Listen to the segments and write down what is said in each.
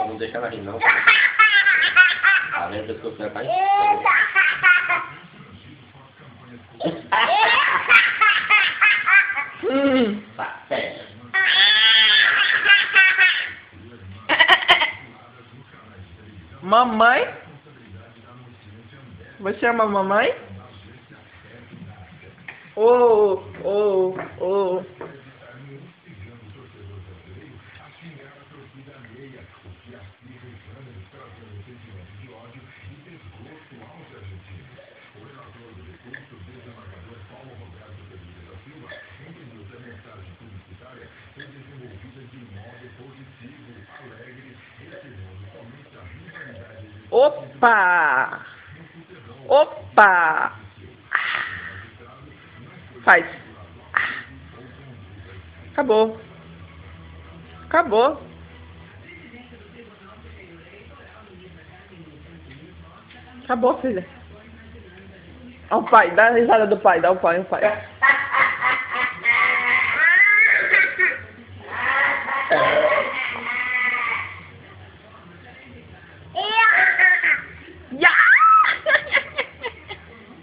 Não deixa ela rir, não. Além do que você faz. Tá certo. Mamãe? Você ama a mamãe? Oh, oh, oh. Opa! Opa! Faz. Acabou. Acabou. Acabou, filha. Olha o pai, dá a risada do pai, dá o pai, o pai.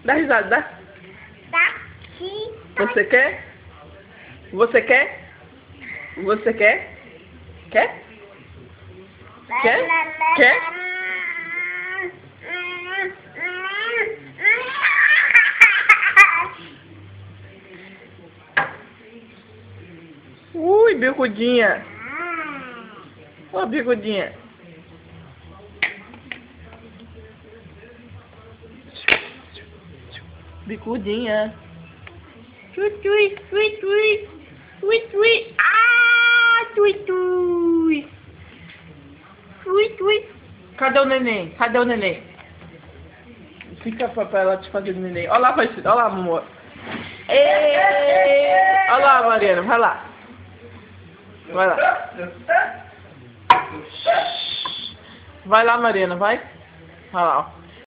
Dá risada, dá. Você quer? Você quer? Você quer? Quer? Quer? Quer? Ui, bigudinha. Ó, bigudinha. Bicudinha. Tui, tui, tui, tui. Tui, tui. Ah, tui, tui. Tui, tui. Cadê o neném? Cadê o neném? Fica pra ela te fazer neném. Olha lá, vai, olha lá, amor. Olha lá, Mariana, vai lá. Vai lá. Vai lá, Mariana, vai. Olha lá, ó.